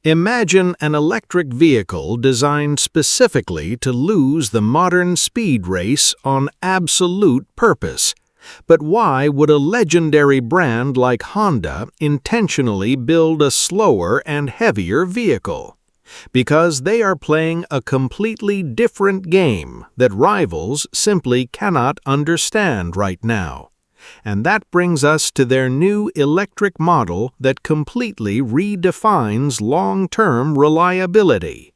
Imagine an electric vehicle designed specifically to lose the modern speed race on absolute purpose. But why would a legendary brand like Honda intentionally build a slower and heavier vehicle? Because they are playing a completely different game that rivals simply cannot understand right now. And that brings us to their new electric model that completely redefines long-term reliability.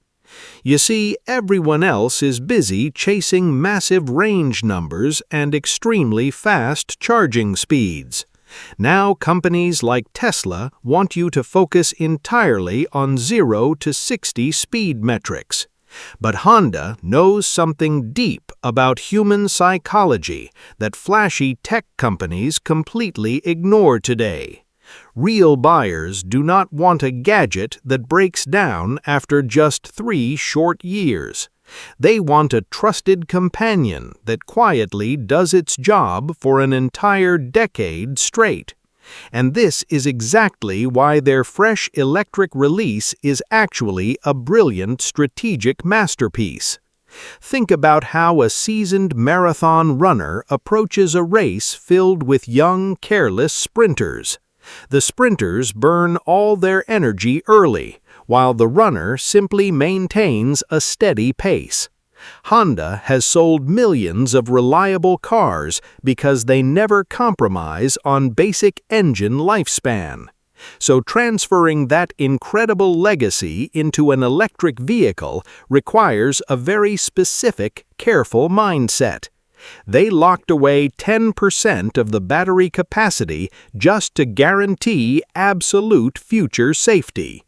You see, everyone else is busy chasing massive range numbers and extremely fast charging speeds. Now companies like Tesla want you to focus entirely on 0 to 60 speed metrics. But Honda knows something deep about human psychology that flashy tech companies completely ignore today. Real buyers do not want a gadget that breaks down after just 3 short years. They want a trusted companion that quietly does its job for an entire decade straight. And this is exactly why their fresh electric release is actually a brilliant strategic masterpiece. Think about how a seasoned marathon runner approaches a race filled with young, careless sprinters. The sprinters burn all their energy early, while the runner simply maintains a steady pace. Honda has sold millions of reliable cars because they never compromise on basic engine lifespan. So transferring that incredible legacy into an electric vehicle requires a very specific, careful mindset. They locked away 10% of the battery capacity just to guarantee absolute future safety.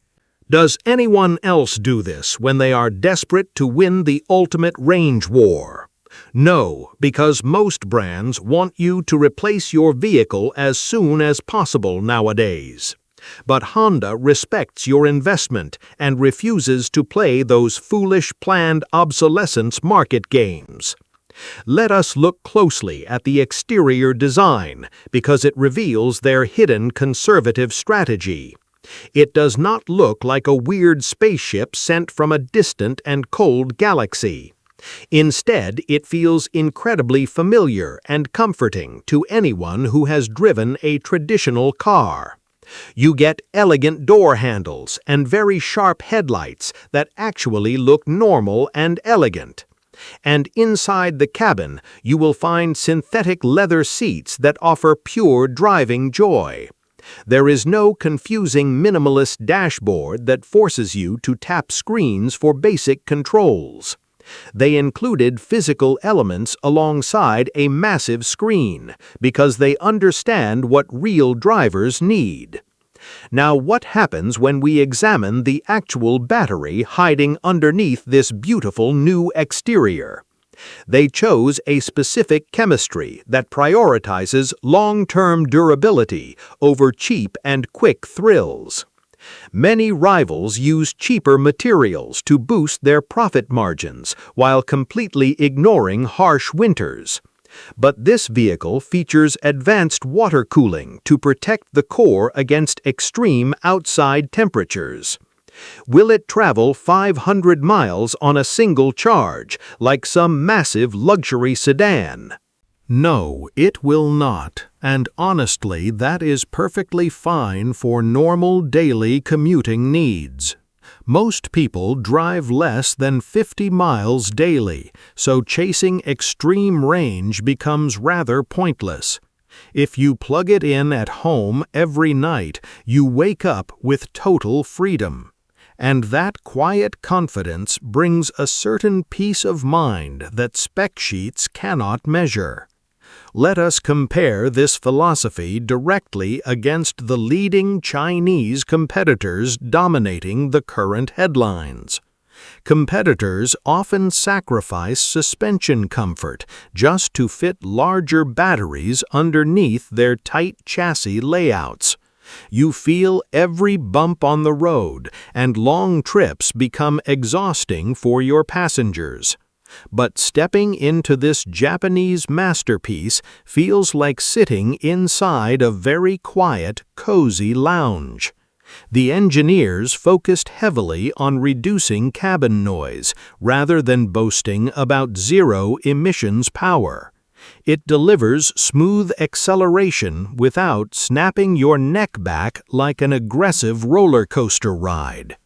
Does anyone else do this when they are desperate to win the ultimate range war? No, because most brands want you to replace your vehicle as soon as possible nowadays. But Honda respects your investment and refuses to play those foolish planned obsolescence market games. Let us look closely at the exterior design because it reveals their hidden conservative strategy. It does not look like a weird spaceship sent from a distant and cold galaxy. Instead, it feels incredibly familiar and comforting to anyone who has driven a traditional car. You get elegant door handles and very sharp headlights that actually look normal and elegant. And inside the cabin, you will find synthetic leather seats that offer pure driving joy. There is no confusing minimalist dashboard that forces you to tap screens for basic controls. They included physical elements alongside a massive screen because they understand what real drivers need. Now, what happens when we examine the actual battery hiding underneath this beautiful new exterior? They chose a specific chemistry that prioritizes long-term durability over cheap and quick thrills. Many rivals use cheaper materials to boost their profit margins while completely ignoring harsh winters. But this vehicle features advanced water cooling to protect the core against extreme outside temperatures. Will it travel 500 miles on a single charge, like some massive luxury sedan? No, it will not, and honestly, that is perfectly fine for normal daily commuting needs. Most people drive less than 50 miles daily, so chasing extreme range becomes rather pointless. If you plug it in at home every night, you wake up with total freedom. And that quiet confidence brings a certain peace of mind that spec sheets cannot measure. Let us compare this philosophy directly against the leading Chinese competitors dominating the current headlines. Competitors often sacrifice suspension comfort just to fit larger batteries underneath their tight chassis layouts. You feel every bump on the road, and long trips become exhausting for your passengers. But stepping into this Japanese masterpiece feels like sitting inside a very quiet, cozy lounge. The engineers focused heavily on reducing cabin noise rather than boasting about zero emissions power. It delivers smooth acceleration without snapping your neck back like an aggressive roller coaster ride.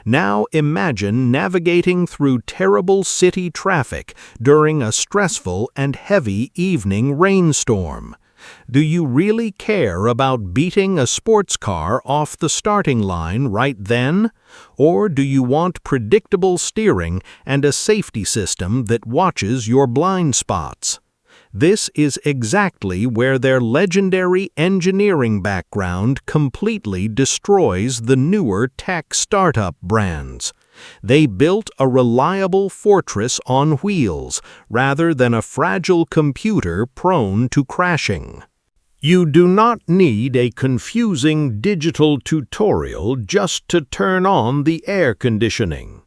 Now imagine navigating through terrible city traffic during a stressful and heavy evening rainstorm. Do you really care about beating a sports car off the starting line right then? Or do you want predictable steering and a safety system that watches your blind spots? This is exactly where their legendary engineering background completely destroys the newer tech startup brands. They built a reliable fortress on wheels rather than a fragile computer prone to crashing. You do not need a confusing digital tutorial just to turn on the air conditioning.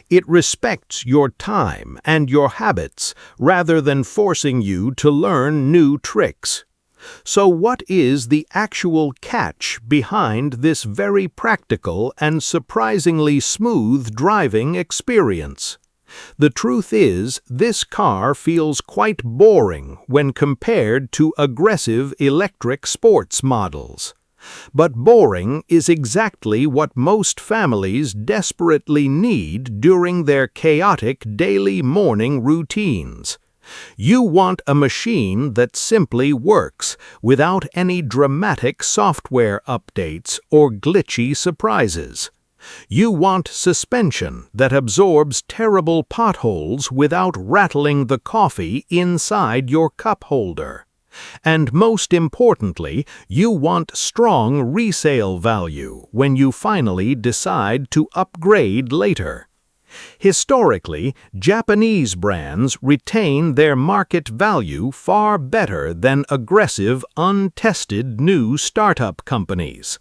It respects your time and your habits rather than forcing you to learn new tricks. So what is the actual catch behind this very practical and surprisingly smooth driving experience? The truth is, this car feels quite boring when compared to aggressive electric sports models. But boring is exactly what most families desperately need during their chaotic daily morning routines. You want a machine that simply works without any dramatic software updates or glitchy surprises. You want suspension that absorbs terrible potholes without rattling the coffee inside your cup holder. And most importantly, you want strong resale value when you finally decide to upgrade later. Historically, Japanese brands retain their market value far better than aggressive, untested new startup companies.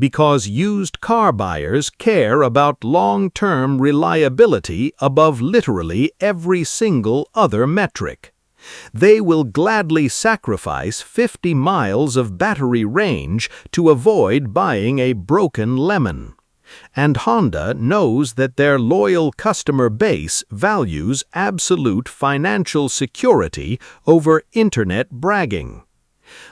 Because used car buyers care about long-term reliability above literally every single other metric. They will gladly sacrifice 50 miles of battery range to avoid buying a broken lemon. And Honda knows that their loyal customer base values absolute financial security over internet bragging.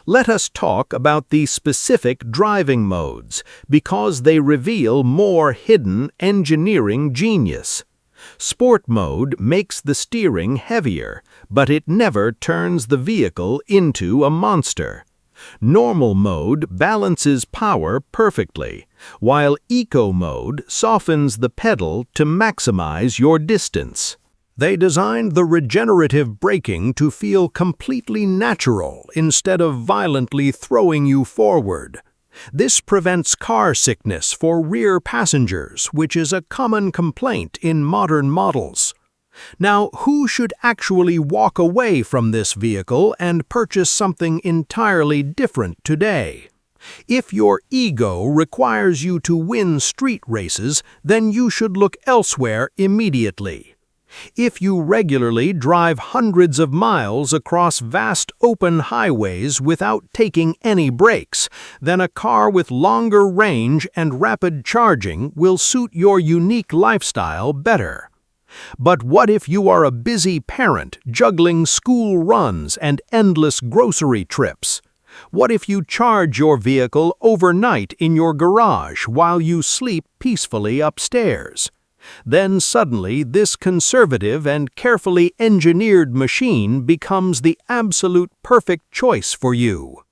Let us talk about the specific driving modes, because they reveal more hidden engineering genius. Sport mode makes the steering heavier, but it never turns the vehicle into a monster. Normal mode balances power perfectly, while eco mode softens the pedal to maximize your distance. They designed the regenerative braking to feel completely natural instead of violently throwing you forward. This prevents car sickness for rear passengers, which is a common complaint in modern models. Now, who should actually walk away from this vehicle and purchase something entirely different today? If your ego requires you to win street races, then you should look elsewhere immediately. If you regularly drive hundreds of miles across vast open highways without taking any breaks, then a car with longer range and rapid charging will suit your unique lifestyle better. But what if you are a busy parent juggling school runs and endless grocery trips? What if you charge your vehicle overnight in your garage while you sleep peacefully upstairs? Then suddenly this conservative and carefully engineered machine becomes the absolute perfect choice for you.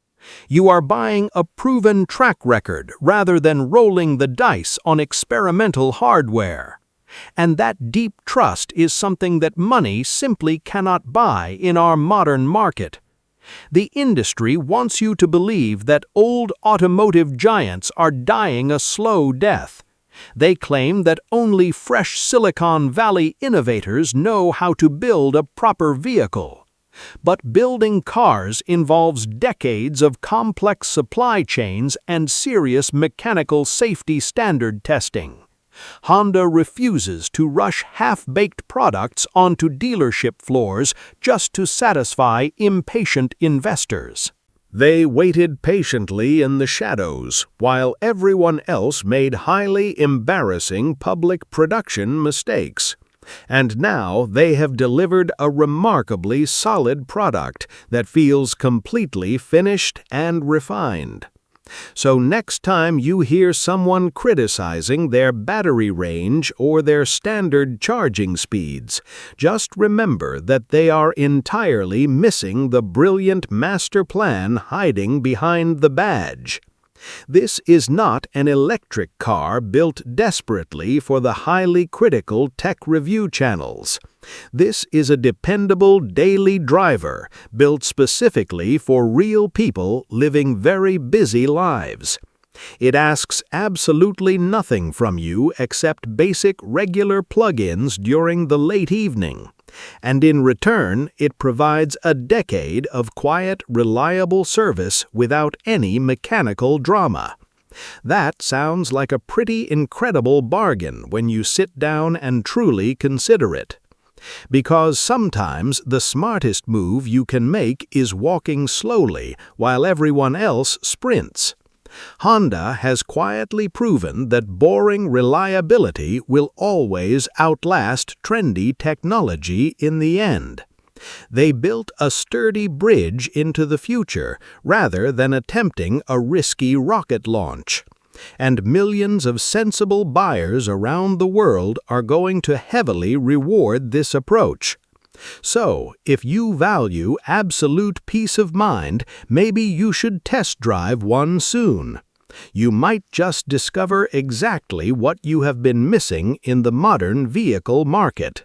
You are buying a proven track record rather than rolling the dice on experimental hardware. And that deep trust is something that money simply cannot buy in our modern market. The industry wants you to believe that old automotive giants are dying a slow death. They claim that only fresh Silicon Valley innovators know how to build a proper vehicle. But building cars involves decades of complex supply chains and serious mechanical safety standard testing. Honda refuses to rush half-baked products onto dealership floors just to satisfy impatient investors. They waited patiently in the shadows while everyone else made highly embarrassing public production mistakes. And now they have delivered a remarkably solid product that feels completely finished and refined. So next time you hear someone criticizing their battery range or their standard charging speeds, just remember that they are entirely missing the brilliant master plan hiding behind the badge. This is not an electric car built desperately for the highly critical tech review channels. This is a dependable daily driver built specifically for real people living very busy lives. It asks absolutely nothing from you except basic regular plug-ins during the late evening. And in return, it provides a decade of quiet, reliable service without any mechanical drama. That sounds like a pretty incredible bargain when you sit down and truly consider it. Because sometimes the smartest move you can make is walking slowly while everyone else sprints. Honda has quietly proven that boring reliability will always outlast trendy technology in the end. They built a sturdy bridge into the future rather than attempting a risky rocket launch. And millions of sensible buyers around the world are going to heavily reward this approach. So, if you value absolute peace of mind, maybe you should test drive one soon. You might just discover exactly what you have been missing in the modern vehicle market.